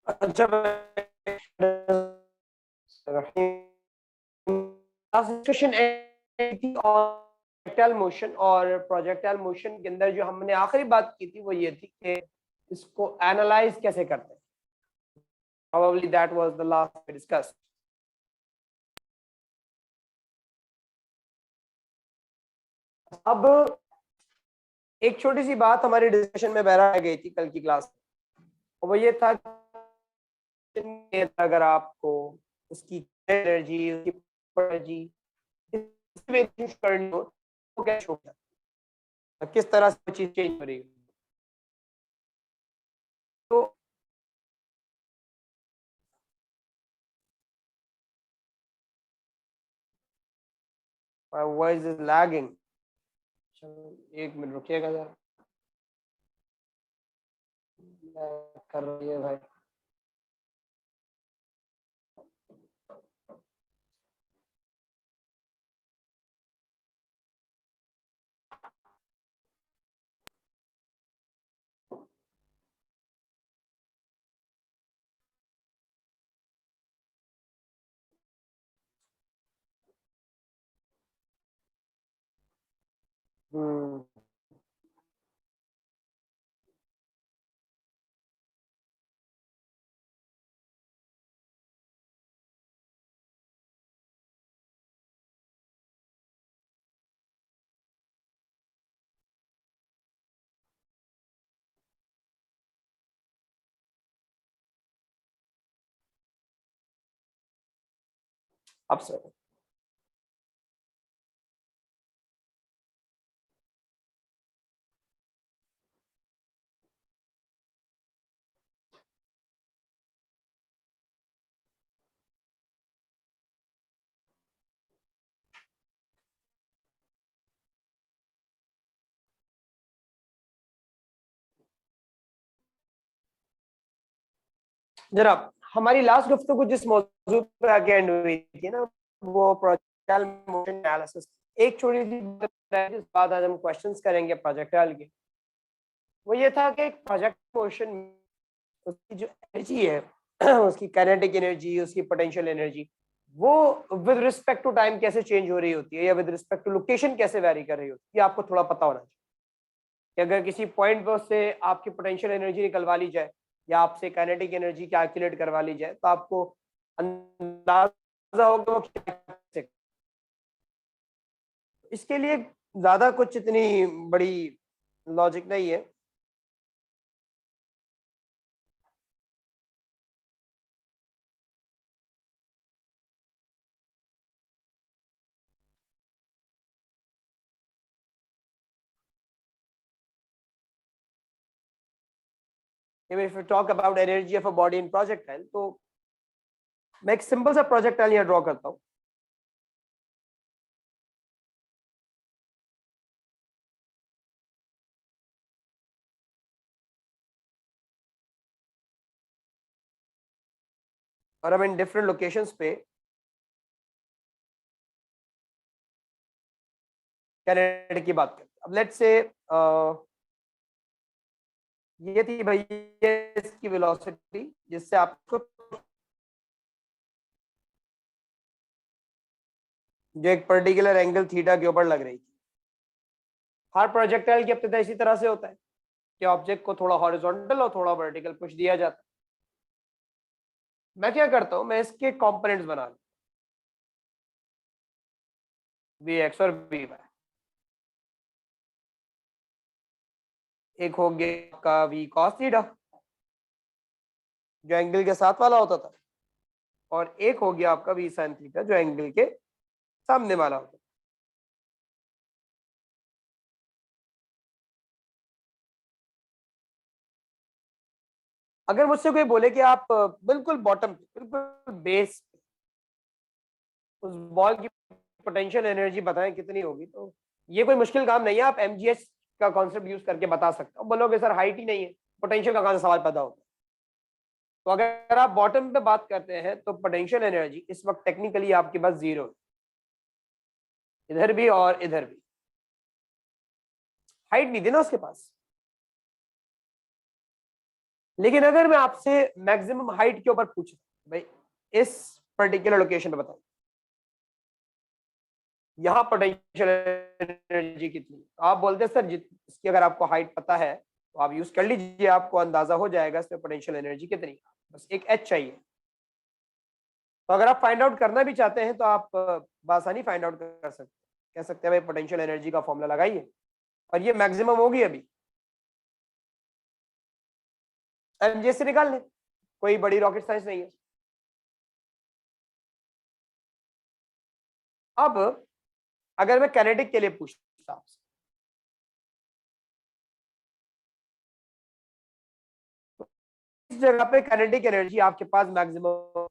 अच्छा, डिस्कशन थी projectile motion, और प्रोजेक्टाइल मोशन के अंदर जो हमने आखिरी बात की थी वो ये थी कि इसको एनालाइज कैसे करते हैं। Probably that was the last we discussed. अब एक छोटी सी बात हमारी डिस्कशन में बहरा गई थी कल की क्लास में, और वो ये था कि अगर आपको उसकी एनर्जी, उसकी एनर्जी करनी हो तो क्या होगा, किस तरह से चीज चेंज हो रही है। तो वॉइस इज लैगिंग। एक मिनट रुकिएगा जरा, कर रही है भाई। हम्म अब से जरा हमारी लास्ट गुफ्तगू जिस मौजूद पे आके एंड हुई थी ना, वो प्रोजेक्टाइल मोशन एनालिसिस। एक छोटी सी जिस बाद आज हम क्वेश्चंस करेंगे प्रोजेक्टाइल के, वो ये था कि प्रोजेक्ट मोशन उसकी जो एनर्जी है उसकी काइनेटिक एनर्जी, उसकी पोटेंशियल एनर्जी, वो विद रिस्पेक्ट टू टाइम कैसे चेंज हो रही होती है, या विद रिस्पेक्ट टू लोकेशन कैसे वेरी कर रही होती है, ये आपको थोड़ा पता होना चाहिए। कि अगर किसी पॉइंट पर उससे आपकी पोटेंशियल एनर्जी निकलवा ली जाए, या आपसे काइनेटिक एनर्जी कैलकुलेट करवा ली जाए, तो आपको अंदाजा होगा वो क्या कर सकते हैं। इसके लिए ज्यादा कुछ इतनी बड़ी लॉजिक नहीं है। If you talk about energy of a body in projectile, तो मैं एक सिंपल सा प्रोजेक्टाइल यहाँ ड्रॉ करता हूँ। और हम इन डिफरेंट लोकेशंस पे कैनेडिक की बात करते हैं। अब लेट्स से ये थी भाई ये इसकी वेलोसिटी, जिससे आपको जो एक पर्टिकुलर एंगल थीटा के ऊपर लग रही थी। हर प्रोजेक्टाइल की अब इसी तरह से होता है कि ऑब्जेक्ट को थोड़ा हॉरिजॉन्टल और थोड़ा वर्टिकल पुश दिया जाता है। मैं क्या करता हूं, मैं इसके कंपोनेंट्स बना लूं, वी एक्स और वी वाई। एक हो गया आपका वी कॉस थीटा, जो एंगल के साथ वाला होता था, और एक हो गया आपका वी साइन थीटा, जो एंगल के सामने वाला होता था। अगर मुझसे कोई बोले कि आप बिल्कुल बॉटम, बिल्कुल बेस, उस बॉल की पोटेंशियल एनर्जी बताएं कितनी होगी, तो ये कोई मुश्किल काम नहीं है। आप एमजीएस का कॉन्सेप्ट यूज करके बता सकते हो। बोलोगे सर हाइट ही नहीं है, पोटेंशियल का कहां से सवाल पैदा होगा। तो अगर आप बॉटम पे बात करते हैं तो पोटेंशियल एनर्जी इस वक्त टेक्निकली आपके पास जीरो है, इधर भी और इधर भी। हाइट नहीं थी ना उसके पास, लेकिन अगर मैं आपसे मैक्सिमम हाइट के ऊपर पूछ भाई इस पर्टिकुलर लोकेशन पे बताओ यहाँ पोटेंशियल एनर्जी कितनी, आप बोलते हैं सर इसकी अगर आपको हाइट पता है तो आप यूज कर लीजिए, आपको अंदाजा हो जाएगा इसमें पोटेंशियल एनर्जी कितनी, बस एक एच चाहिए। तो अगर आप फाइंड आउट करना भी चाहते हैं तो आप बासानी फाइंड आउट कर सकते हैं, कह सकते हैं भाई पोटेंशियल एनर्जी का फॉर्मूला लगाइए, और ये मैक्सिमम होगी अभी एमजे से निकाल लें, कोई बड़ी रॉकेट साइंस नहीं है। अब अगर मैं कैनेटिक के लिए पूछता हूं, इस जगह पे कैनेटिक एनर्जी आपके पास मैक्सिमम,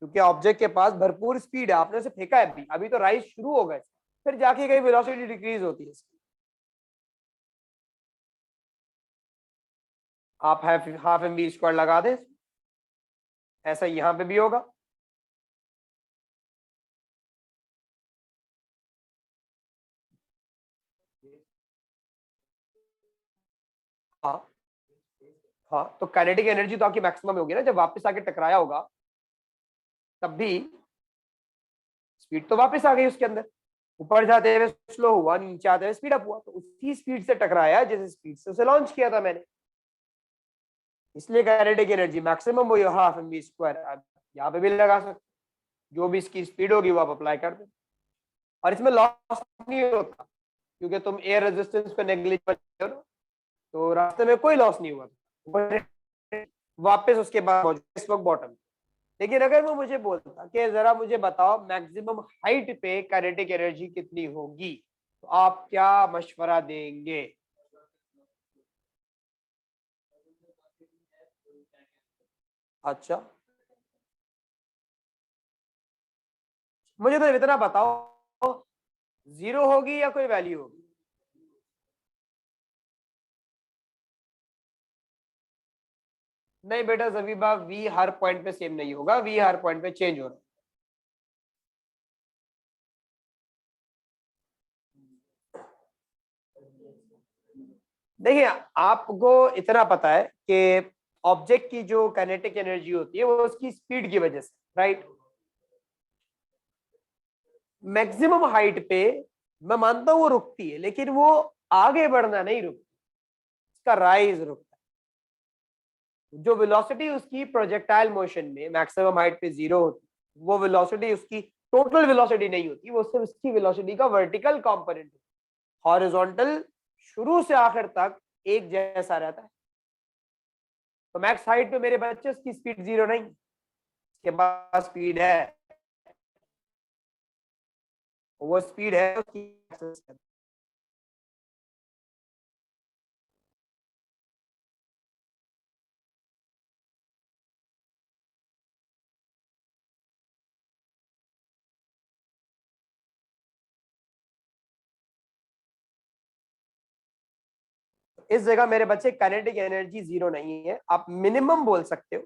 क्योंकि ऑब्जेक्ट के पास भरपूर स्पीड है, आपने उसे फेंका है अभी तो राइज शुरू हो गए, फिर जाके कहीं वेलोसिटी डिक्रीज होती है इसकी। आप हाफ एम बी स्क्वायर लगा दें, ऐसा यहां पे भी होगा। हाँ हाँ, तो काइनेटिक एनर्जी तो आपकी मैक्सिमम होगी ना, जब वापस आके टकराया होगा तब भी स्पीड तो वापस आ गई उसके अंदर, ऊपर जाते हुए स्लो हुआ, नीचे आते हुए स्पीड अप हुआ, तो उसी स्पीड से टकराया जिस स्पीड से उसे लॉन्च किया था मैंने, इसलिए काइनेटिक एनर्जी मैक्सिमम हुई हाफ एम बी स्क्वायर। अब यहाँ पे भी लगा सकते, जो भी इसकी स्पीड होगी वो आप अप्लाई कर दो, और इसमें लॉस नहीं होता क्योंकि तुम एयर रेजिस्टेंस पे नेग्लिजिबल हो, तो रास्ते में कोई लॉस नहीं हुआ वापस उसके बाद मौजूद इस वक्त बॉटम। लेकिन अगर वो मुझे बोलता कि जरा मुझे बताओ मैक्सिमम हाइट पे काइनेटिक एनर्जी कितनी होगी, तो आप क्या मशवरा देंगे? अच्छा, मुझे तो इतना बताओ, जीरो होगी या कोई वैल्यू होगी? नहीं बेटा जबीबा, वी हर पॉइंट पे सेम नहीं होगा, वी हर पॉइंट पे चेंज हो रहा है। देखिए आपको इतना पता है कि ऑब्जेक्ट की जो काइनेटिक एनर्जी होती है वो उसकी स्पीड की वजह से, राइट? मैक्सिमम हाइट पे मैं मानता हूं वो रुकती है, लेकिन वो आगे बढ़ना नहीं रुकती, उसका राइज रुकता है। जो वेलोसिटी उसकी प्रोजेक्टाइल मोशन में मैक्सिमम हाइट पे जीरो होती है, वो वेलोसिटी उसकी टोटल वेलोसिटी नहीं होती, वो सिर्फ उसकी वेलोसिटी का वर्टिकल कंपोनेंट, हॉरिजॉन्टल शुरू से आखिर तक एक जैसा रहता है। तो मैक्स हाइट पे मेरे बच्चे की स्पीड जीरो नहीं, उसके पास स्पीड है, वो स्पीड है उसकी। इस जगह मेरे बच्चे काइनेटिक एनर्जी जीरो नहीं है, आप मिनिमम बोल सकते हो,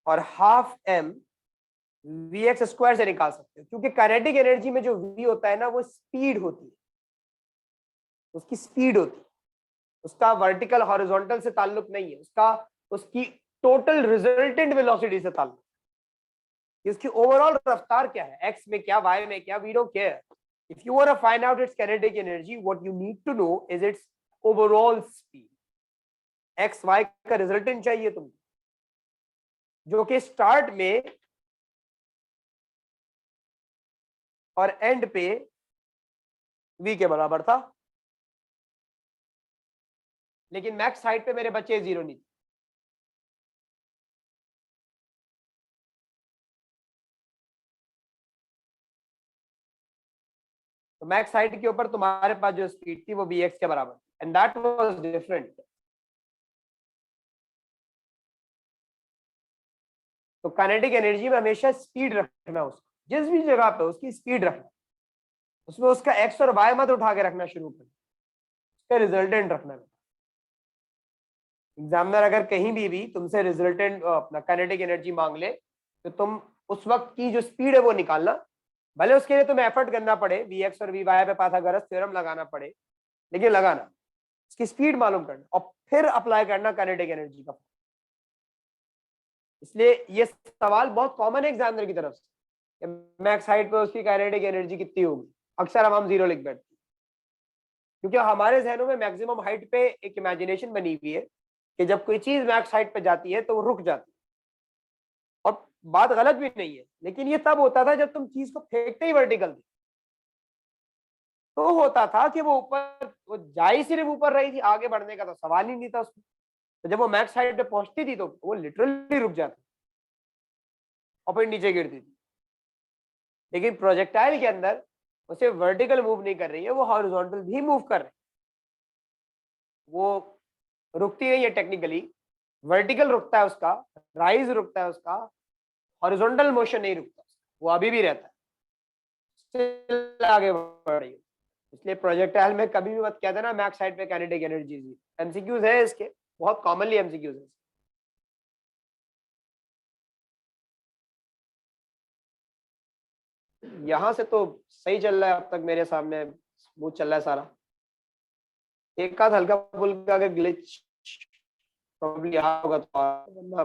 और half M V X square से निकाल सकते हो, क्योंकि काइनेटिक एनर्जी में जो वी होता है ना वो स्पीड होती है, उसकी स्पीड होती है, उसका वर्टिकल हॉरिजॉन्टल से ताल्लुक नहीं है, उसका उसकी टोटल रिजल्टेंट वेलोसिटी से ताल्लुक है। उसकी ओवरऑल रफ्तार क्या है, एक्स में क्या, वाई में क्या, we don't care. If you want to find out its kinetic energy, what you need to know is its overall speed. X Y का रिजल्टेंट चाहिए तुमको, जो कि स्टार्ट में और एंड पे वी के बराबर था, लेकिन मैक्स हाइट पे मेरे बच्चे जीरो नहीं थे। तो मैक्स हाइट के ऊपर तुम्हारे पास जो स्पीड थी वो बी एक्स के बराबर, एंड दैट वाज डिफरेंट। तो काइनेटिक एनर्जी में हमेशा स्पीड रखना, उसको जिस भी जगह पे उसकी स्पीड रखना, उसमें उसका एक्स और वाई मत उठा के रखना शुरू कर, उसका रिजल्टेंट रखना। एग्जामिनर अगर कहीं भी तुमसे रिजल्टेंट अपना काइनेटिक एनर्जी मांग ले, तो तुम उस वक्त की जो स्पीड है वो निकालना, भले उसके लिए तुम्हें एफर्ट करना पड़े, वी एक्स और वी वाई पे पाइथागोरस थ्योरम लगाना पड़े, लेकिन लगाना। इसकी स्पीड मालूम करना और फिर अप्लाई करना काइनेटिक एनर्जी का। इसलिए ये सवाल बहुत कॉमन है एग्जामिनर की तरफ से, मैक्स हाइट पे उसकी काइनेटिक एनर्जी कितनी होगी, अक्सर हम 0 लिख बैठते हैं, क्योंकि हमारे जहनों में मैक्सिमम हाइट पे एक इमेजिनेशन बनी हुई है कि जब कोई चीज मैक्स हाइट पे जाती है तो वो रुक जाती है। और बात गलत भी नहीं है, लेकिन ये तब होता था जब तुम चीज को फेंकते ही वर्टिकल थी, तो होता था कि वो ऊपर, वो जा ही सिर्फ ऊपर रही थी, आगे बढ़ने का तो सवाल ही नहीं था उसमें। तो जब वो मैक्स हाइट पे पहुंचती थी तो वो लिटरली रुक जाती और फिर नीचे गिरती थी। लेकिन प्रोजेक्टाइल के अंदर उसे वर्टिकल मूव नहीं कर रही है, वो हॉरिजॉन्टल भी मूव कर रही है। वो रुकती नहीं है टेक्निकली, वर्टिकल रुकता है उसका, राइज रुकता है उसका, हॉरिजॉन्टल मोशन नहीं रुकता, वो अभी भी रहता है, स्टिल आगे बढ़ रही है। इसलिए प्रोजेक्टाइल में कभी भी मत कहते ना मैक्स हाइट पे काइनेटिक एनर्जी। एमसीक्यूज है इसके, बहुत कॉमनली एमसीक्यूज है। यहाँ से तो सही चल रहा है अब तक, मेरे सामने स्मूथ चल रहा है सारा। एक आध हल्का फुल्का अगर ग्लिच प्रॉब्लम यहाँ होगा तो वरना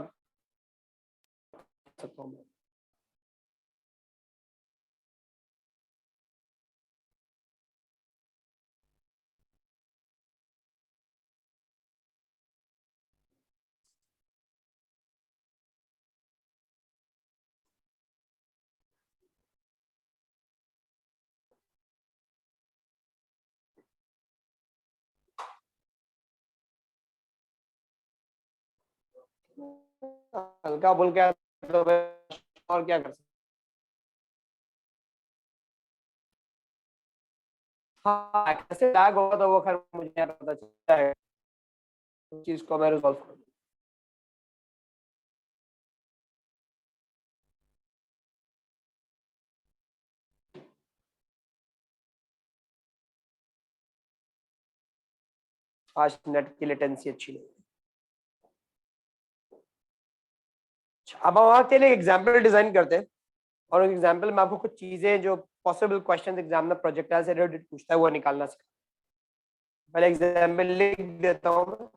सकता हूँ मैं। हल्का फुल्का तो मैं और क्या कर सकता हूँ। हाँ कैसे लैग होगा तो वो खैर मुझे नहीं पता चलता है, उस चीज को मैं रिजॉल्व कर दूँ। आज नेट की लेटेंसी अच्छी नहीं है। अब हम वहाँ के लिए एग्जाम्पल डिजाइन करते हैं, और एग्जाम्पल में आपको कुछ चीजें जो पॉसिबल क्वेश्चन एग्जाम में प्रोजेक्टाइल से रिलेटेड पूछता है वो निकालना सीखा। पहले एग्जाम्पल लिख देता हूँ मैं।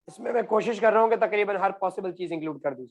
इसमें मैं कोशिश कर रहा हूँ कि तकरीबन हर पॉसिबल चीज इंक्लूड कर दी।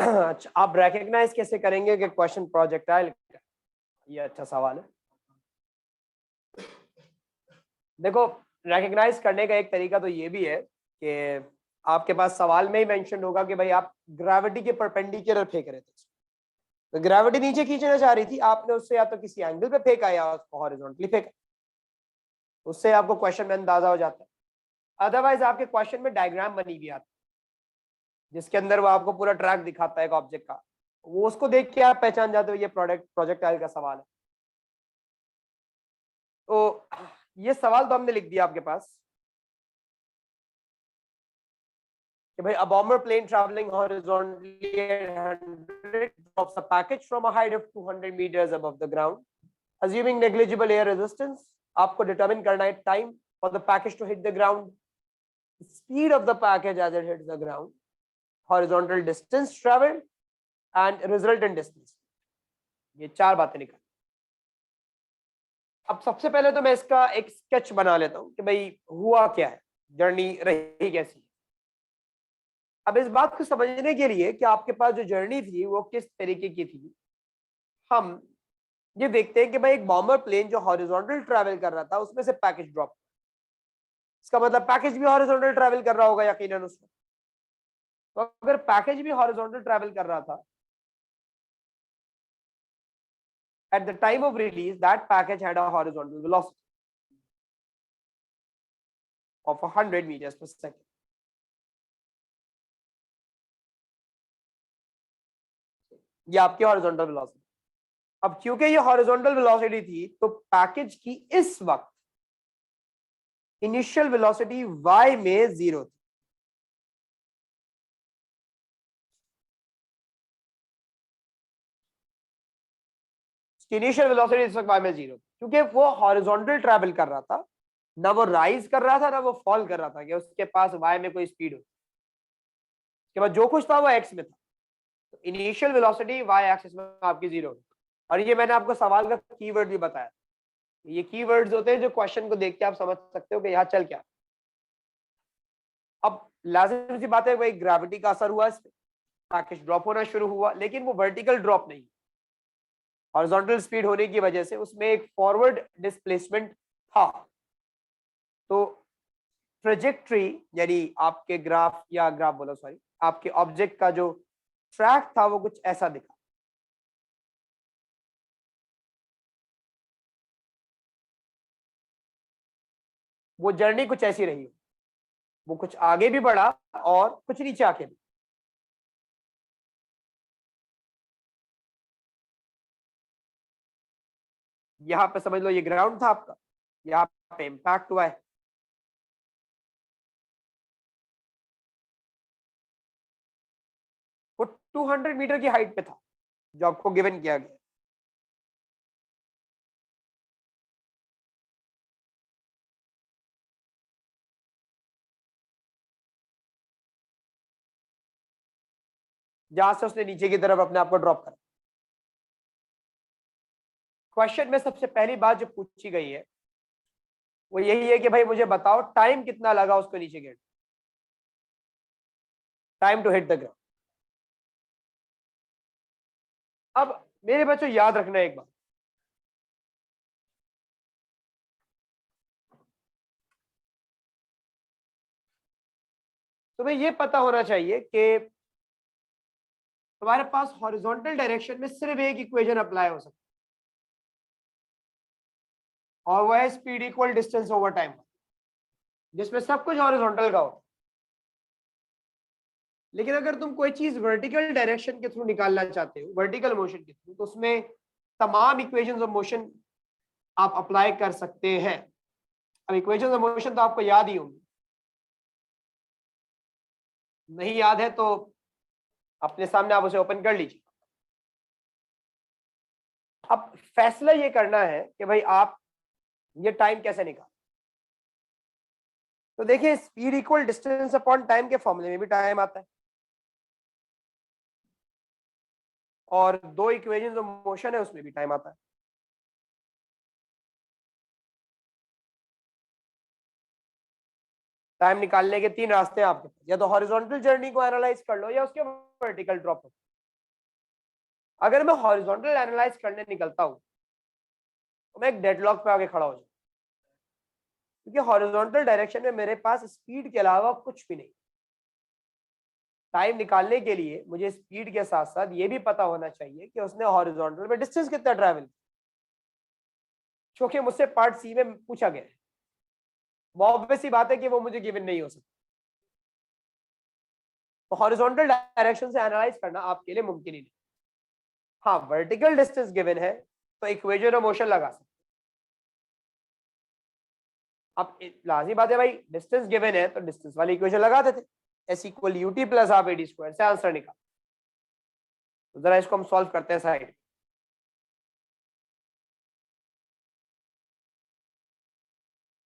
अच्छा, आप रिकग्नाइज कैसे करेंगे कि क्वेश्चन प्रोजेक्टाइल? ये अच्छा सवाल है। देखो, रिकग्नाइज करने का एक तरीका तो ये भी है कि आपके पास सवाल में ही मेंशन होगा कि भाई आप ग्रेविटी के परपेंडिकुलर फेंक रहे थे, तो ग्रेविटी नीचे खींचना चाह रही थी, आपने उससे या तो किसी एंगल पे फेंका या उसको हॉरिजॉन्टली फेंका, उससे आपको क्वेश्चन में अंदाजा हो जाता है। अदरवाइज आपके क्वेश्चन में डायग्राम बनी हुई आती है जिसके अंदर वो आपको पूरा ट्रैक दिखाता है एक ऑब्जेक्ट का, वो उसको देख के आप पहचान जाते हो ये प्रोजेक्टाइल का सवाल है। तो ये सवाल तो हमने लिख दिया आपके पास कि भाई, a bomber plane traveling horizontally at 100 drops a package from a height of 200 meters above the ground, assuming negligible air resistance. आपको determine करना है time for the package to hit the ground, speed of the package as it hits the ground, horizontal distance traveled and resultant distance. ये चार बातें निकाल। अब सबसे पहले तो मैं इसका एक स्केच बना लेता हूं कि भाई हुआ क्या है, जर्नी रही कैसी। अब इस बात को समझने के लिए कि आपके पास जो जर्नी थी वो किस तरीके की थी, हम ये देखते हैं कि भाई एक बॉम्बर प्लेन जो हॉरिजॉन्टल ट्रैवल कर रहा था उसमें से पैकेज ड्रॉप, इसका मतलब पैकेज भी हॉरिजॉन्टल ट्रैवल कर रहा होगा यकीनन उसमें। तो अगर पैकेज भी हॉरिजॉन्टल ट्रैवल कर रहा था, at the time of release that package had a horizontal velocity of 100 meters per second. ये आपकी हॉरिजॉन्टल वेलोसिटी। अब क्योंकि ये हॉरिजॉन्टल वेलोसिटी थी तो पैकेज की इस वक्त इनिशियल वेलोसिटी y में 0 थी। इनिशियल वेलोसिटी इस वक्त y में 0 थी क्योंकि वो हॉरिजॉन्टल ट्रैवल कर रहा था, ना वो राइज कर रहा था ना वो फॉल कर रहा था कि उसके पास y में कोई स्पीड हो। उसके बाद जो कुछ था वो x में था, तो इनिशियल वेलोसिटी y एक्सिस में आपकी 0। और ये मैंने आपको सवाल का कीवर्ड भी बताया, ये कीवर्ड्स होते हैं जो क्वेश्चन को देख के आप समझ सकते हो कि यहाँ चल क्या। अब लाजिम सी बात है, भाई ग्रेविटी का असर हुआ, इस पे पैकेज ड्रॉप होना शुरू हुआ, लेकिन वो वर्टिकल ड्रॉप नहीं, हॉरिजॉन्टल स्पीड होने की वजह से उसमें एक फॉरवर्ड डिस्प्लेसमेंट था। तो ट्रेजेक्ट्री यानी आपके ग्राफ या ग्राफ बोलो सॉरी आपके ऑब्जेक्ट का जो ट्रैक था वो कुछ ऐसा दिखा। वो जर्नी कुछ ऐसी रही, वो कुछ आगे भी बढ़ा और कुछ नीचे आके भी। यहाँ पे समझ लो ये ग्राउंड था आपका, यहाँ पे इम्पैक्ट हुआ है, वो 200 मीटर की हाइट पे था जो आपको गिवन किया गया। जहां से उसने नीचे की तरफ अपने आप को ड्रॉप करा। क्वेश्चन में सबसे पहली बात जो पूछी गई है वो यही है कि भाई मुझे बताओ टाइम कितना लगा उसको नीचे गिरने, time to hit the ground. अब मेरे बच्चों याद रखना एक बात, तुम्हें ये पता होना चाहिए कि तुम्हारे पास हॉरिजॉन्टल डायरेक्शन में सिर्फ एक इक्वेशन अप्लाई हो सकती है और वह है speed equal distance over time, जिसमें सब कुछ हॉरिजॉन्टल का हो। लेकिन अगर तुम कोई चीज वर्टिकल डायरेक्शन के थ्रू निकालना चाहते हो, वर्टिकल मोशन के थ्रू, तो उसमें तमाम इक्वेशंस ऑफ मोशन आप अप्लाई कर सकते हैं। अब इक्वेशंस ऑफ मोशन तो आपको याद ही होंगी, नहीं याद है तो अपने सामने आप उसे ओपन कर लीजिए। अब फैसला ये करना है कि भाई आप ये टाइम कैसे निकाल। तो देखिए, speed equal distance upon time के फॉर्मूले में भी टाइम आता है और दो इक्वेशंस ऑफ मोशन है उसमें भी टाइम आता है। टाइम निकालने के तीन रास्ते हैं आपके पास, या तो हॉरिजॉन्टल जर्नी को एनालाइज कर लो या उसके वर्टिकल ड्रॉप को। अगर मैं हॉरिजॉन्टल एनालाइज करने निकलता हूं तो मैं एक डेडलॉक पे आके खड़ा हो जाऊं, क्योंकि हॉरिजॉन्टल डायरेक्शन में मेरे पास स्पीड के अलावा कुछ भी नहीं। टाइम निकालने के लिए मुझे स्पीड के साथ साथ ये भी पता होना चाहिए कि उसने हॉरिजॉन्टल में डिस्टेंस कितना ट्रैवल, क्योंकि मुझसे पार्ट सी में पूछा गया है। वो ऑब्वियस सी बात है कि वो मुझे गिवन नहीं हो सकता। तो हॉरिजॉन्टल डायरेक्शन से एनालाइज करना आपके लिए मुमकिन ही नहीं। हाँ, वर्टिकल डिस्टेंस गिवन है तो इक्वेशन ऑफ मोशन लगा सकते। अब लाजमी बात है भाई, डिस्टेंस गिवन है तो डिस्टेंस वाली इक्वेशन लगा देते, S equal U T plus half A D square से आंसर निकाल। तो जरा इसको हम सॉल्व करते हैं साइड।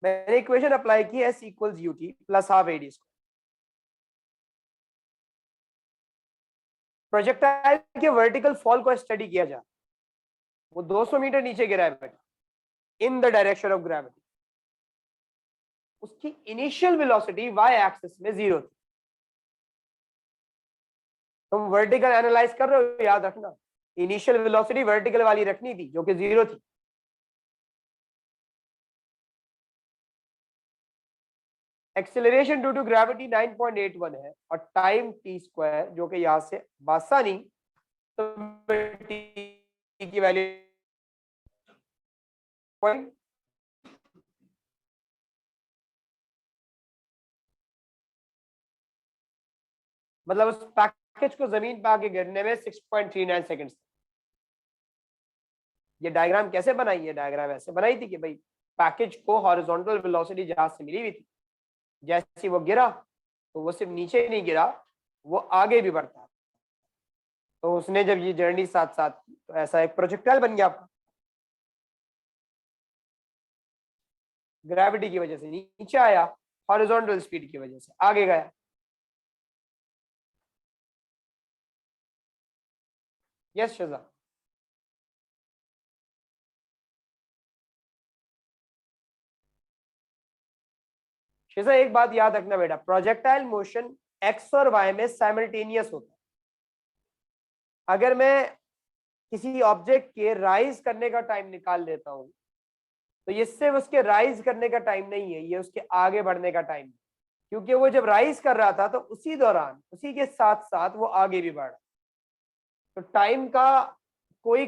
मैंने इक्वेशन अप्लाई की, S equals U T plus half A D square. Projectile के वर्टिकल फॉल को स्टडी किया जा, वो 200 मीटर नीचे गिरा है बेटा, in the direction of gravity. उसकी इनिशियल वेलोसिटी वाई एक्सिस में 0 थी। तुम वर्टिकल एनालाइज कर रहे हो, याद रखना इनिशियल वेलोसिटी वर्टिकल वाली रखनी थी जो कि 0 थी। एक्सेलरेशन ड्यू टू ग्रेविटी 9.81 है और टाइम टी स्क्वायर जो कि यहां से बासानी तो टी की वैल्यू पॉइंट, मतलब उस पैकेज को जमीन पे आके गिरने में 6.39 सेकंड्स। ये डायग्राम कैसे बनाई है? डायग्राम ऐसे बनाई थी कि भाई पैकेज को हॉरिजॉन्टल वेलोसिटी जहाज से मिली हुई थी, जैसे वो गिरा तो वो सिर्फ नीचे नहीं गिरा, वो आगे भी बढ़ता। तो उसने जब ये जर्नी साथ साथ की तो ऐसा एक प्रोजेक्टाइल बन गया आपका, ग्रेविटी की वजह से नीचे आया, हॉरिजॉन्टल स्पीड की वजह से आगे गया। यस शजा। शिजा एक बात याद रखना बेटा, प्रोजेक्टाइल मोशन एक्स और वाई में साइमल्टेनियस होता है। अगर मैं किसी ऑब्जेक्ट के राइज करने का टाइम निकाल लेता हूं तो ये सिर्फ उसके राइज करने का टाइम नहीं है, ये उसके आगे बढ़ने का टाइम है। क्योंकि वो जब राइज कर रहा था तो उसी दौरान उसी के साथ साथ वो आगे भी बढ़ा। तो टाइम का कोई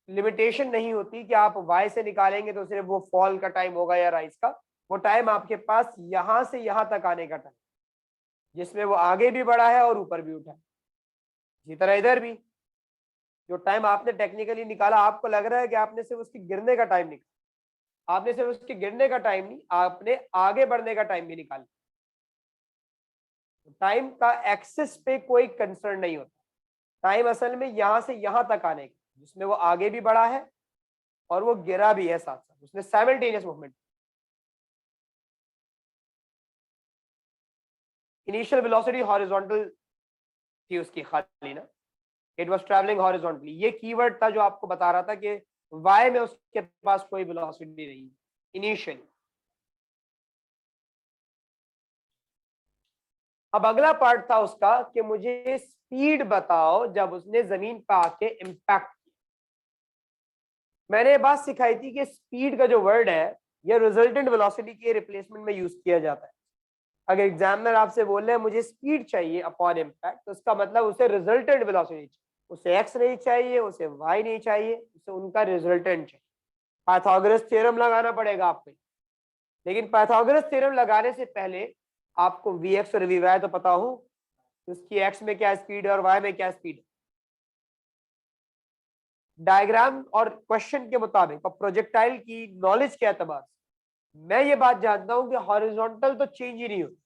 लिमिटेशन नहीं होती कि आप वाई से निकालेंगे तो सिर्फ वो फॉल का टाइम होगा या राइज का। वो टाइम आपके पास यहां से यहां तक आने का टाइम, जिसमें वो आगे भी बढ़ा है और ऊपर भी उठा है। इसी तरह इधर भी जो टाइम आपने टेक्निकली निकाला, आपको लग रहा है कि आपने सिर्फ उसके गिरने का टाइम निकाला, आपने सिर्फ उसके गिरने का टाइम नहीं, आपने आगे बढ़ने का टाइम भी निकाला। टाइम का एक्सेस पे कोई कंसर्न नहीं होता। टाइम असल में यहां से यहां तक आने का, जिसमें वो आगे भी बढ़ा है और वो गिरा भी है साथ साथ, उसने simultaneous movement. Initial velocity horizontal थी उसकी खाली ना, इट वाज ट्रैवलिंग हॉरिजॉन्टली। ये कीवर्ड था जो आपको बता रहा था कि वाई में उसके पास कोई वेलोसिटी नहीं इनिशियली। अब अगला पार्ट था उसका कि मुझे स्पीड बताओ जब उसने जमीन पर आके इम्पैक्ट किया। मैंने बात सिखाई थी कि स्पीड का जो वर्ड है यह रिजल्टेंट वेलोसिटी के रिप्लेसमेंट में यूज किया जाता है। अगर एग्जामिनर आपसे बोल रहे हैं मुझे स्पीड चाहिए अपॉन इम्पैक्ट, तो इसका मतलब उसे रिजल्टेंट वेलोसिटी चाहिए, उसे एक्स नहीं चाहिए, उसे वाई नहीं चाहिए, उसे उनका रिजल्टेंट चाहिए। पाइथागोरस थ्योरम लगाना पड़ेगा आपको, लेकिन पाइथागोरस थ्योरम लगाने से पहले आपको वी एक्स और वी वाई तो पता हो, उसकी एक्स में क्या स्पीड है और वाई में क्या स्पीड है। डायग्राम और क्वेश्चन के मुताबिक और प्रोजेक्टाइल की नॉलेज के एतबार से मैं ये बात जानता हूं कि हॉरिजॉन्टल तो चेंज ही नहीं होती।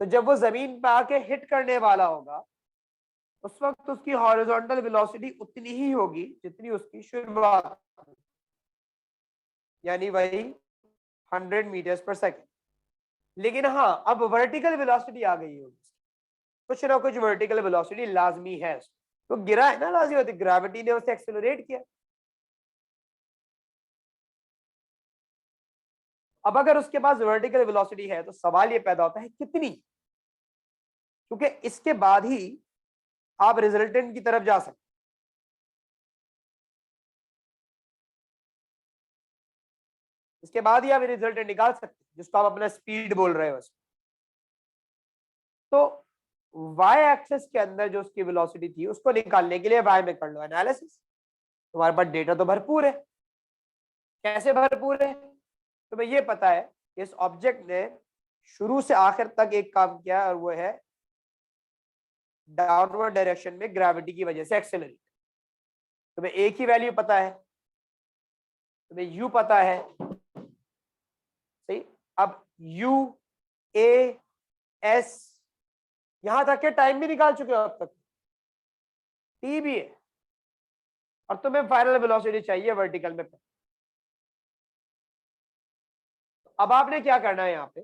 तो जब वो जमीन पे आके हिट करने वाला होगा उस वक्त उसकी हॉरिजॉन्टल वेलोसिटी उतनी ही होगी जितनी उसकी शुरुआत, यानी वही 100 मीटर्स पर सेकेंड। लेकिन हाँ, अब वर्टिकल वेलोसिटी आ गई होगी, कुछ ना कुछ वर्टिकल वेलोसिटी लाजमी है। तो गिरा है ना, लाजमी होती, ग्रेविटी ने उसे एक्सेलरेट किया। अब अगर उसके पास वर्टिकल वेलोसिटी है तो सवाल ये पैदा होता है कितनी, क्योंकि इसके बाद ही आप रिजल्टेंट की तरफ जा सकते। इसके बाद ही आप रिजल्टेंट निकाल सकते हैं, जिसको आप अपना स्पीड बोल रहे हो। तो y एक्सेस के अंदर जो उसकी वेलोसिटी थी उसको निकालने के लिए y में कर लो एनालिसिस। तुम्हारे पास डेटा तो भरपूर है। कैसे भरपूर है? तुम्हें ये पता है इस ऑब्जेक्ट ने शुरू से आखिर तक एक काम किया, और वो है डाउनवर्ड डायरेक्शन में ग्रेविटी की वजह से एक्सेलरेट। तुम्हें एक ही वैल्यू पता है, तुम्हें u पता है, सही। अब u, a, s, यहां तक के टाइम भी निकाल चुके हो अब तक, t भी है, और तुम्हें फाइनल वेलोसिटी चाहिए वर्टिकल में। अब आपने क्या करना है यहाँ पे,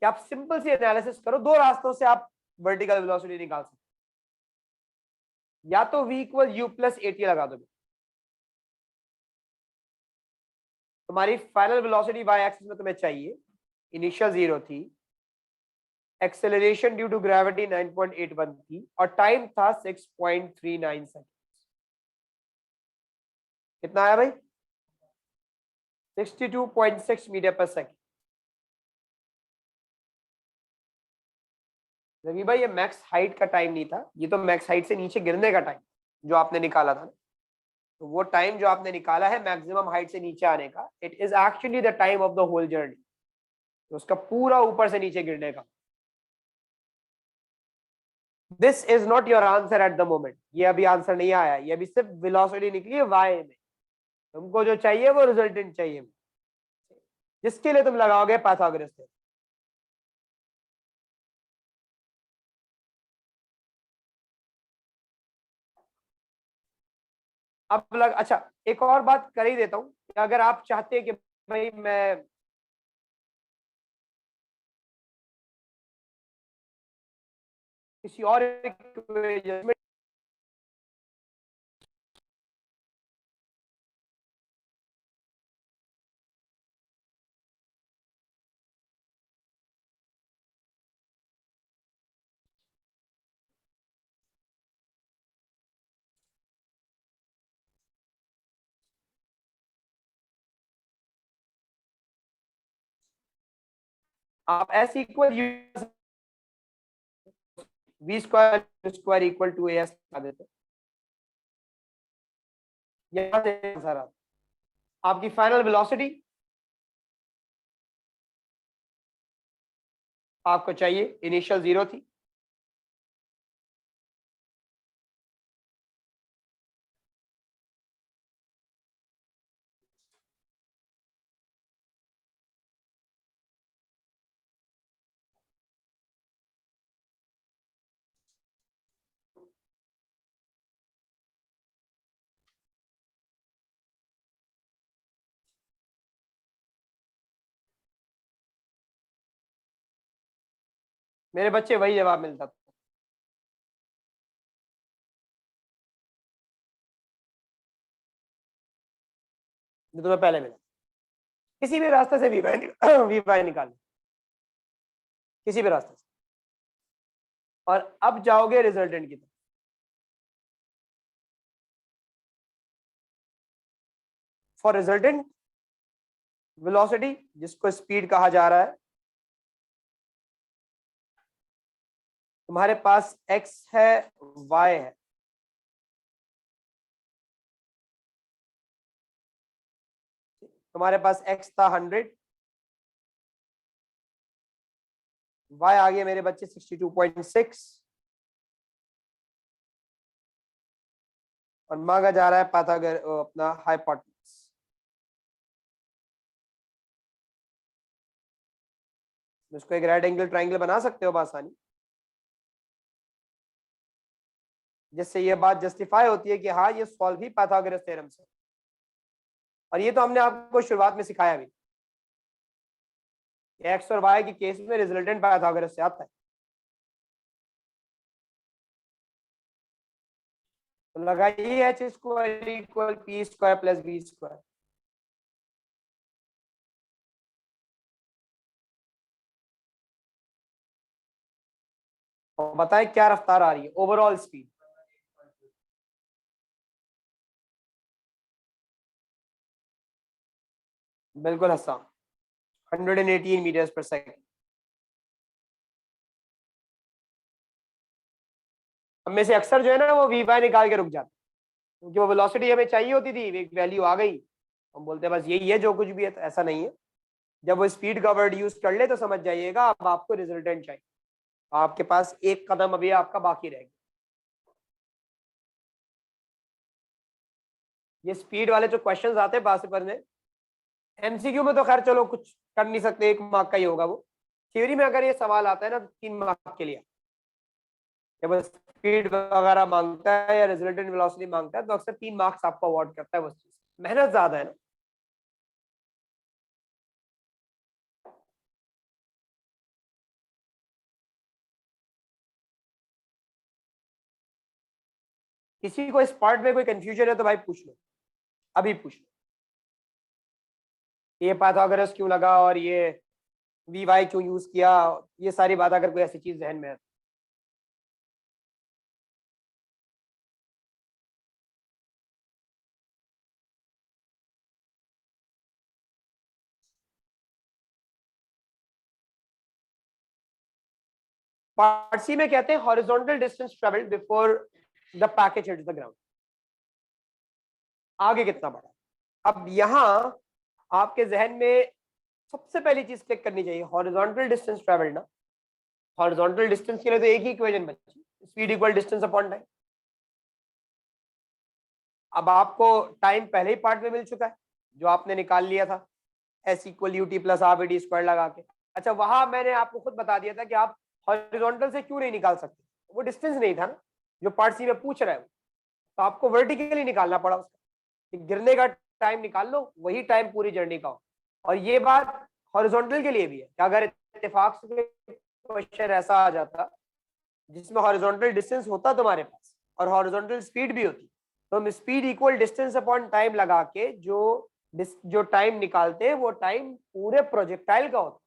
कि आप सिंपल सी एनालिसिस करो। दो रास्तों से आप वर्टिकल वेलोसिटी निकाल सकते, या तो v equal you plus A T लगा दोगे, तुम्हारी फाइनल वेलोसिटी y एक्सिस में तुम्हें चाहिए, इनिशियल 0 थी, एक्सेलरेशन ड्यू टू ग्रेविटी 9.81 थी, और टाइम था 6.39 सेकंड। कितना आया भाई? 62.6 मीटर पर सेकंड। रवि भाई, ये मैक्स हाइट का टाइम नहीं था, ये तो मैक्स हाइट से नीचे गिरने का टाइम जो आपने निकाला था ना। तो वो टाइम जो आपने निकाला है मैक्सिमम हाइट से नीचे आने का, it is actually the time of the whole journey, तो उसका पूरा ऊपर से नीचे गिरने का। This is not your answer at the moment, ये अभी आंसर नहीं आया, ये अभी सिर्फ वेलोसिटी निकली है वाई में। तुमको जो चाहिए वो रिजल्टेंट चाहिए, जिसके लिए तुम लगाओगे पाइथागोरस थ्योरम। अब अच्छा, एक और बात कर ही देता हूं कि अगर आप चाहते हैं कि भाई मैं किसी और equation में, आप S equal U V square square equal to S लगा देते, यहां से आंसर आता। आपकी फाइनल वेलोसिटी आपको चाहिए, इनिशियल 0 थी, मेरे बच्चे वही जवाब मिलता था जो तुम्हें पहले मिला। किसी भी रास्ते से वी वाई निकाल, किसी भी रास्ते से। और अब जाओगे रिजल्टेंट की तरफ। फॉर रिजल्टेंट वेलोसिटी, जिसको स्पीड कहा जा रहा है, तुम्हारे पास x है, y है। तुम्हारे पास x था 100, y आ गया मेरे बच्चे 62.6, और मांगा जा रहा है पाइथागोरस अपना हाइपोटेनस। इसको एक राइट एंगल ट्राइंगल बना सकते हो आसानी, जिससे ये बात जस्टिफाई होती है कि हाँ ये सॉल्व ही पाइथागोरस थ्योरम से। और ये तो हमने आपको शुरुआत में सिखाया भी, एक्स और वाई के केस में रिजल्टेंट पाइथागोरस से आता है। तो लगाइए H square equal P square plus B square. और बताएं क्या रफ्तार आ रही है, ओवरऑल स्पीड। बिल्कुल हसन, 118 मीटर्स पर सेकंड। हम में से अक्सर जो है ना वो वी वाई निकाल के रुक जाते, क्योंकि वो वेलोसिटी हमें चाहिए होती थी, एक वैल्यू आ गई, हम बोलते हैं बस यही है जो कुछ भी है, तो ऐसा नहीं है। जब वो स्पीड का वर्ड यूज कर ले तो समझ जाइएगा अब आपको रिजल्टेंट चाहिए, आपके पास एक कदम अभी आपका बाकी रहेगा। ये स्पीड वाले जो क्वेश्चंस आते हैं पास पेपर में, एमसीक्यू में तो खैर चलो कुछ कर नहीं सकते, 1 मार्क का ही होगा वो। थ्योरी में अगर ये सवाल आता है ना तो 3 मार्क के लिए, जब वो स्पीड वगैरह मांगता है या रिजल्टेंट वेलोसिटी मांगता है तो अक्सर 3 मार्क्स आपको अवार्ड करता है, वो चीज मेहनत ज्यादा है ना। किसी को इस पार्ट में कोई कंफ्यूजन है तो भाई पूछ लो, अभी पूछ लो। ये पाइथागोरस क्यों लगा और ये वी वाई क्यों यूज किया, ये सारी बात अगर कोई ऐसी चीज जहन में है। पार्ट सी में कहते हैं horizontal distance travelled before the package hits the ground, आगे कितना बढ़ा। अब यहाँ आपके जहन में सबसे पहली चीज क्लिक करनी चाहिए, हॉरिजॉन्टल डिस्टेंस ट्रेवल्ड ना, हॉरिजॉन्टल डिस्टेंस के लिए तो एक ही इक्वेशन बची, speed equal distance upon time. अब आपको टाइम पहले ही पार्ट में मिल चुका है जो आपने निकाल लिया था, S equal U T plus half A D square लगा के। अच्छा वहां मैंने आपको खुद बता दिया था कि आप हॉरिजॉन्टल से क्यों नहीं निकाल सकते, वो डिस्टेंस नहीं था ना जो पार्ट सी में पूछ रहा है, तो आपको वर्टिकली निकालना पड़ा उसका, कि गिरने का टाइम निकाल लो, वही टाइम पूरी जर्नी का हो। और ये बात हॉरिजॉन्टल के लिए भी है कि अगर इत्तेफाक से क्वेश्चन ऐसा आ जाता जिसमें हॉरिजॉन्टल डिस्टेंस होता तुम्हारे पास और हॉरिजॉन्टल स्पीड भी होती, तो हम speed equal distance upon time लगा के जो टाइम निकालते हैं वो टाइम पूरे प्रोजेक्टाइल का होता,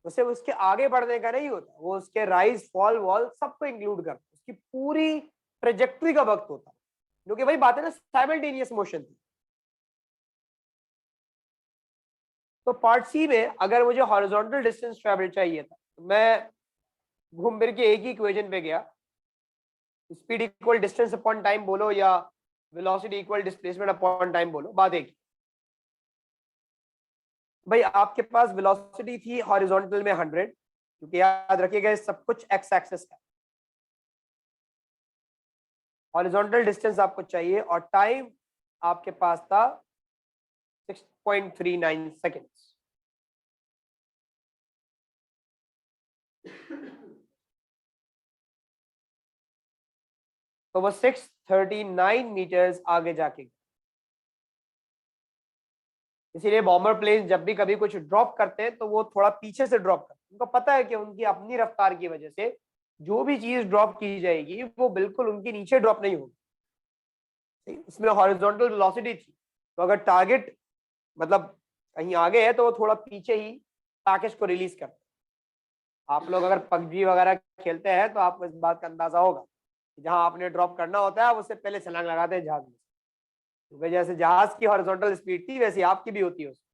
उसे उसके आगे बढ़ने का नहीं होता, वो उसके राइज फॉल वॉल सबको इंक्लूड करता, उसकी पूरी ट्रेजेक्ट्री का वक्त होता, क्योंकि वही बात है ना, साइमल्टेनियस मोशन थी। तो पार्ट सी में अगर मुझे हॉरिजॉन्टल डिस्टेंस ट्रेवल चाहिए था तो मैं घूम फिर के एक ही इक्वेशन पे गया, speed equal distance upon time बोलो या velocity equal displacement upon time बोलो, बात एक। भाई आपके पास वेलोसिटी थी हॉरिजॉन्टल में 100, क्योंकि याद रखिएगा सब कुछ एक्स एक्सिस का, हॉरिजॉन्टल डिस्टेंस आपको चाहिए और टाइम आपके पास था 6.39 सेकेंड्स। तो वो 639 मीटर्स आगे जाके, इसीलिए बॉम्बर प्लेन जब भी कभी कुछ ड्रॉप करते हैं तो वो थोड़ा पीछे से ड्रॉप करते हैं, उनको पता है कि उनकी अपनी रफ्तार की वजह से जो भी चीज ड्रॉप की जाएगी वो बिल्कुल उनके नीचे ड्रॉप नहीं होगी। इसमें हॉरिजॉन्टल वेलोसिटी थी, तो अगर टारगेट मतलब कहीं आगे है तो वो थोड़ा पीछे ही पैकेज को रिलीज करते हैं। आप लोग अगर पबजी वगैरह खेलते हैं तो आपको इस बात का अंदाजा होगा कि जहां आपने ड्रॉप करना होता है उससे पहले छलांग लगाते हैं जहाज में, क्योंकि जैसे जहाज की हॉरिजॉन्टल स्पीड थी वैसे आपकी भी होती है उसमें,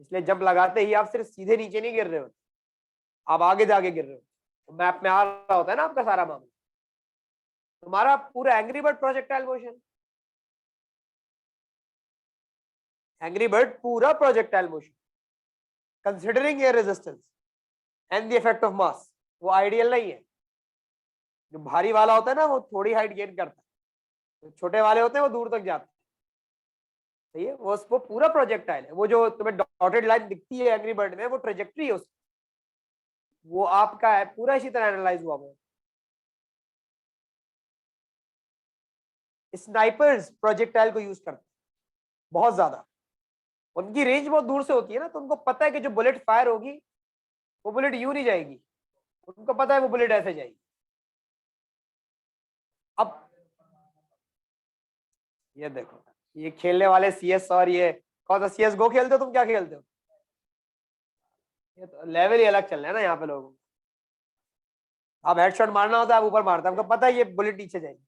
इसलिए जंप लगाते ही आप सिर्फ सीधे नीचे नहीं गिर रहे होते, आप आगे जाके गिर रहे हो, तो मैप में आ रहा होता है ना आपका सारा मामला। तुम्हारा पूरा angry bird projectile motion, angry bird पूरा projectile motion considering air resistance and the effect of mass, वो आइडियल नहीं है। जो भारी वाला होता है ना वो थोड़ी हाइट गेन करता है, जो छोटे वाले होते हैं वो दूर तक जाते हैं। सही है, वो पूरा प्रोजेक्टाइल है, वो जो तुम्हें डॉटेड लाइन दिखती है एंग्री बर्ड में वो ट्रेजेक्ट्री है उसकी, वो आपका है पूरा इसी तरह एनालाइज हुआ वो। स्नाइपर्स प्रोजेक्टाइल को यूज करते हैं बहुत ज्यादा, उनकी रेंज बहुत दूर से होती है ना, तो उनको पता है कि जो बुलेट फायर होगी वो बुलेट यूं नहीं जाएगी, उनको पता है वो बुलेट ऐसे जाएगी। अब ये देखो, ये खेलने वाले सीएस और ये कौन सा सीएस गो खेलते हो तुम, क्या खेलते हो, ये तो लेवल ही अलग चल रहा है ना यहाँ पे लोगों को। अब हेडशॉट मारना होता है आप ऊपर मारता है, हमको पता है ये बुलेट नीचे जाएगी।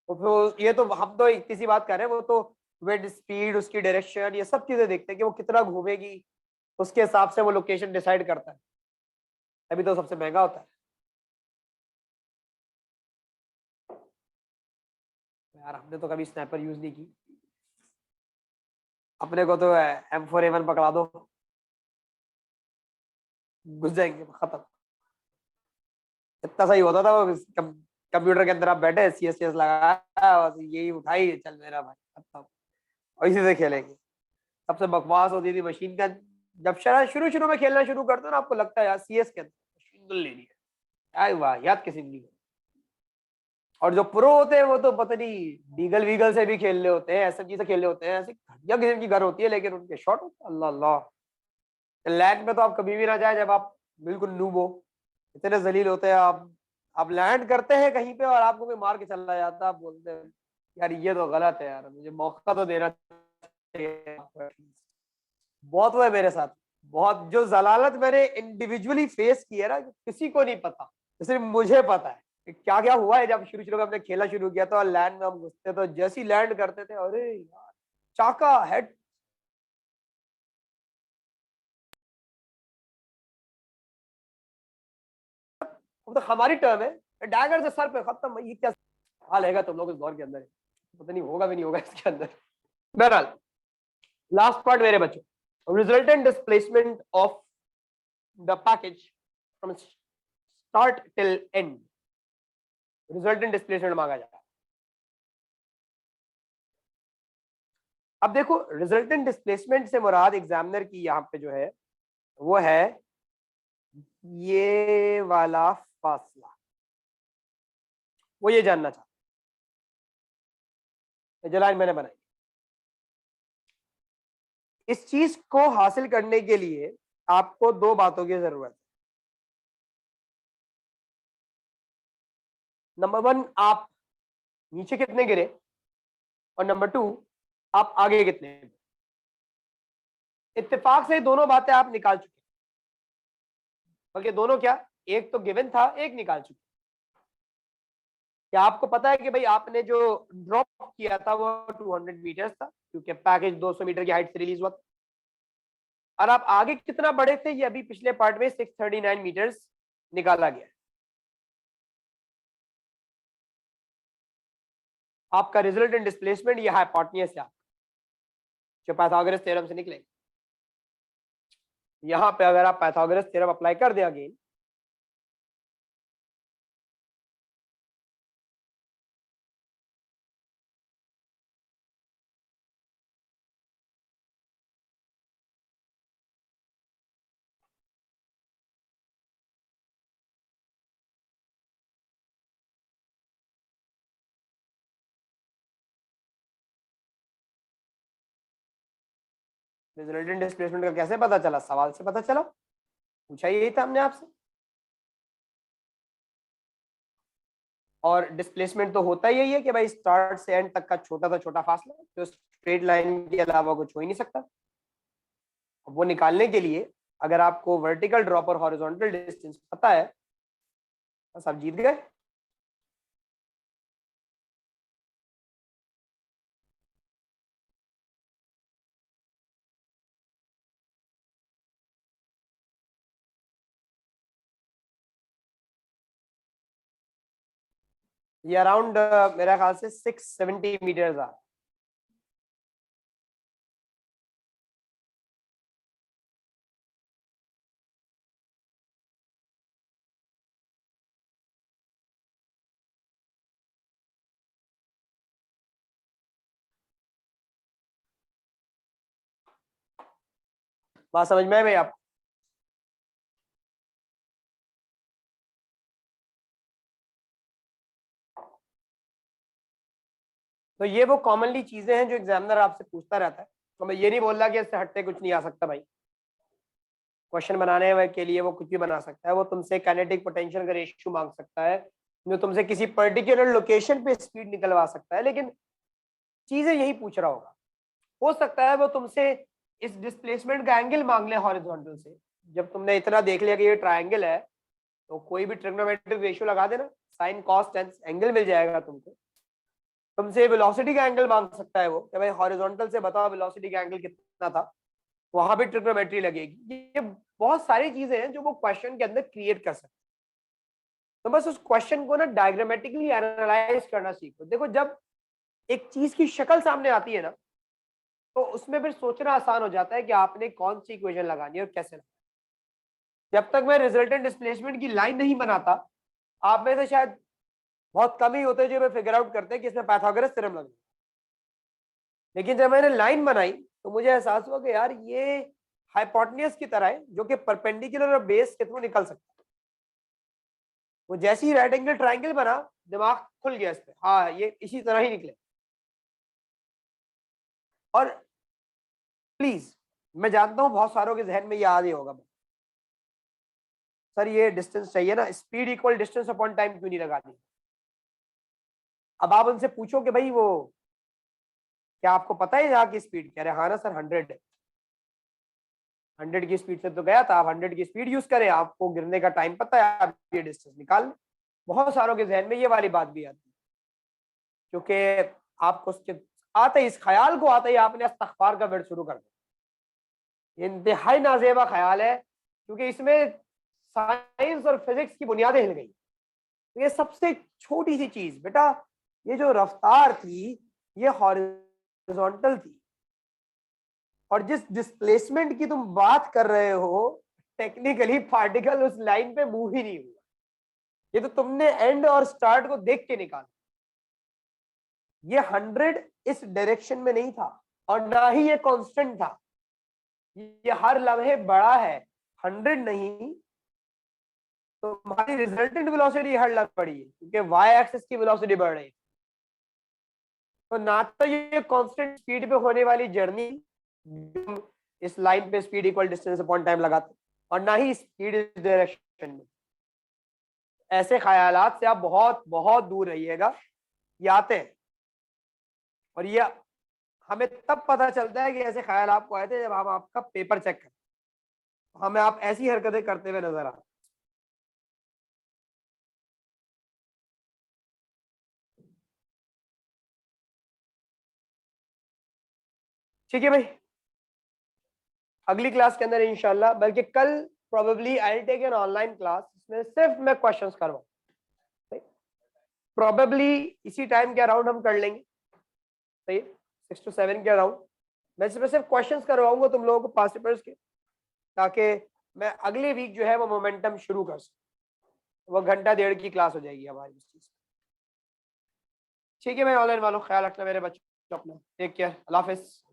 तो फिर ये तो हम तो इतनी सी बात कर रहे हैं, वो तो विंड स्पीड, उसकी डायरेक्शन, ये सब चीजें देखते हैं कि वो कितना घूमेगी, उसके हिसाब से वो लोकेशन डिसाइड करता है। अभी तो सबसे महंगा होता है यार। हमने तो कभी स्नैपर यूज नहीं की, अपने को तो M4A1 पकड़ा दो, घुस जाएंगे, खत्म। इतना सही होता था वो। कंप्यूटर के अंदर आप बैठे, CS लगाया और यही उठाई, चल मेरा भाई खत्म, और इसी से खेलेंगे। सबसे बकवास होती थी मशीन गन। जब शायद शुरू शुरू में खेलना शुरू करते हो ना, आपको लगता है यार CS के अंदर मशीन गन लेनी है, क्या वाहियात किस्म की। और जो प्रो होते हैं वो तो पता नहीं डीगल वीगल से भी खेल रहे होते हैं, SMG से खेल रहे होते हैं, ऐसी घटिया किस्म की गन होती है, लेकिन उनके शॉट होते हैं अल्लाह अल्लाह। लैंड में तो आप कभी भी ना जाए जब आप बिल्कुल नूब हो, इतने जलील होते हैं आप लैंड करते हैं कहीं पे और आपको कोई मार के चला जाता है, आप बोलते हैं यार ये तो गलत है यार, मुझे मौका तो देना चाहिए। बहुत हुआ है मेरे साथ, बहुत जो जलालत मैंने इंडिविजुअली फेस की है ना, किसी को नहीं पता, सिर्फ मुझे पता है कि क्या क्या हुआ है। जब शुरू शुरू में हमने खेला शुरू किया तो लैंड में हम घुसते तो जैसे ही लैंड करते थे, अरे यार चाका हेड, वो तो हमारी टर्म है, डैगर से सर पे खत्म। ये क्या हाल है तुम लोग इस दौर के अंदर, पता नहीं होगा भी नहीं होगा इसके अंदर। बहरहाल लास्ट पार्ट मेरे बच्चों, resultant displacement of the package from start till and. Resultant displacement मांगा जाता है। अब देखो रिजल्टेंट डिस्प्लेसमेंट से मुराद एग्जामिनर की यहाँ पे जो है वो है ये वाला फासला, वो ये जानना चाहता है जो लाइन मैंने बनाई। इस चीज को हासिल करने के लिए आपको दो बातों की जरूरत है। नंबर वन, आप नीचे कितने गिरे, और नंबर टू, आप आगे कितने। इत्तेफाक से दोनों बातें आप निकाल चुके, बल्कि दोनों क्या, एक तो गिवन था, एक निकाल चुके। क्या आपको पता है कि भाई आपने जो ड्रॉप किया था वो 200 मीटर्स था, क्योंकि पैकेज 200 मीटर की हाइट से रिलीज हुआ था। और आप आगे कितना बड़े थे ये अभी पिछले पार्ट में 639 मीटर्स निकाला गया। आपका रिजल्ट इन डिस्प्लेसमेंट ये हाइपोटेन्यूस है जो पाइथागोरस थ्योरम से निकलेगा। यहां पे अगर आप पाइथागोरस थ्योरम अप्लाई कर दें अगेन, रिजल्ट इन डिस्प्लेसमेंट का कैसे पता चला, सवाल से पता चला, पूछा यही था हमने आपसे। और डिस्प्लेसमेंट तो होता ही यही है कि भाई स्टार्ट से एंड तक का छोटा सा छोटा फासला जो स्ट्रेट लाइन के अलावा कुछ हो ही नहीं सकता। वो निकालने के लिए अगर आपको वर्टिकल ड्रॉप और हॉरिजॉन्टल डिस्टेंस पता है, बस आप जीत गए। ये अराउंड मेरा ख्याल से 670 मीटर्स आ। बात समझ में है भाई आप। तो ये वो कॉमनली चीजें हैं जो एग्जामिनर आपसे पूछता रहता है। तो मैं ये नहीं बोल रहा कि इससे हटते कुछ नहीं आ सकता भाई, क्वेश्चन बनाने के लिए वो कुछ भी बना सकता है। वो तुमसे काइनेटिक पोटेंशियल का रेशियो मांग सकता है, जो तुमसे किसी पर्टिकुलर लोकेशन पे स्पीड निकलवा सकता है, लेकिन चीजें यही पूछ रहा होगा। हो सकता है वो तुमसे इस डिस्प्लेसमेंट का एंगल मांग ले हॉरिजॉन्टल से। जब तुमने इतना देख लिया कि ये ट्रायंगल है, तो कोई भी ट्रिग्नोमेट्रिक रेशियो लगा देना, साइन कॉस टेन एंगल मिल जाएगा तुमको। तुमसे वेलोसिटी का एंगल मांग सकता है वो कि भाई हॉरिजॉन्टल से बताओ वेलोसिटी का एंगल कितना था, वहां भी ट्रिग्नोमेट्री लगेगी। ये बहुत सारी चीजें हैं जो वो क्वेश्चन के अंदर क्रिएट कर सकते हैं। तो बस उस क्वेश्चन को ना डायग्रामेटिकली एनालाइज करना सीखो। देखो जब एक चीज की शक्ल सामने आती है ना, तो उसमें फिर सोचना आसान हो जाता है कि आपने कौन सी इक्वेशन लगानी है और कैसे लगानी है। जब तक मैं रिजल्टेंट डिस्प्लेसमेंट की लाइन नहीं बनाता, आप में से शायद बहुत कम ही होते हैं जो मैं फिगर आउट करते हैं कि इसमें पाइथागोरस थ्योरम लग। लेकिन जब मैंने लाइन बनाई तो मुझे एहसास हुआ कि यार ये हाइपोटेन्यूज की तरह है जो कि परपेंडिकुलर और बेस के थ्रू निकल सकता है। वो जैसे ही राइट एंगल ट्राइंगल बना, दिमाग खुल गया इस पे, हाँ ये इसी तरह ही निकले। और प्लीज, मैं जानता हूं बहुत सारों के जहन में ये याद ही होगा, सर ये डिस्टेंस चाहिए ना, speed equal distance upon time क्यों नहीं लगा दी। अब आप उनसे पूछो कि भाई वो क्या आपको पता है यहाँ की स्पीड, कह रहे हाँ ना सर 100 है। 100 की स्पीड से तो गया था, आप 100 की स्पीड यूज करें, आपको गिरने का टाइम पता है, आप ये डिस्टेंस निकाल लें। बहुत सारों के जहन में ये वाली बात भी आती है, क्योंकि आपको आते ही इस ख्याल को आते ही आपने इस्तग़फ़ार का वर्ड शुरू कर दिया। इंतहाई नाजेबा ख्याल है, क्योंकि इसमें साइंस और फिजिक्स की बुनियादें हिल गई। तो ये सबसे छोटी सी चीज बेटा, ये जो रफ्तार थी ये हॉरिजॉन्टल थी, और जिस डिस्प्लेसमेंट की तुम बात कर रहे हो, टेक्निकली पार्टिकल उस लाइन पे मूव ही नहीं हुआ। ये तो तुमने एंड और स्टार्ट को देख के निकाला। ये 100 इस डायरेक्शन में नहीं था और ना ही ये कांस्टेंट था, ये हर लम्हे बड़ा है। 100 नहीं तो हमारी रिजल्टेंट वेलोसिटी हर लम्हे बड़ी है, क्योंकि वाई एक्सिस की वेलोसिटी बढ़ रही है। तो ना तो ये कांस्टेंट स्पीड पे होने वाली जर्नी इस लाइन पे speed equal distance upon time लगाते, और ना ही स्पीड इस डायरेक्शन में। ऐसे ख्यालात से आप बहुत बहुत दूर रहिएगा, ये आते हैं। और ये हमें तब पता चलता है कि ऐसे ख्याल आपको आए थे जब हम आपका पेपर चेक करें, हमें आप ऐसी हरकतें करते हुए नजर आए। ठीक है भाई, अगली क्लास के अंदर इंशाल्लाह, बल्कि कल probably I will take an online class, इसमें सिर्फ मैं क्वेश्चंस करवाऊँ। प्रोबेबली इसी टाइम के अराउंड हम कर लेंगे, सही, 6 to 7 के अराउंड। मैं इसमें सिर्फ क्वेश्चंस करवाऊंगा तुम लोगों को पास्ट पेपर्स के, ताकि मैं अगले वीक जो है वो मोमेंटम शुरू कर सकूं। वो घंटा डेढ़ की क्लास हो जाएगी हमारी इस चीज। ठीक है, मैं ऑनलाइन वालों ख्याल रखना मेरे बच्चों अपना, टेक केयर, अल्लाह हाफिज।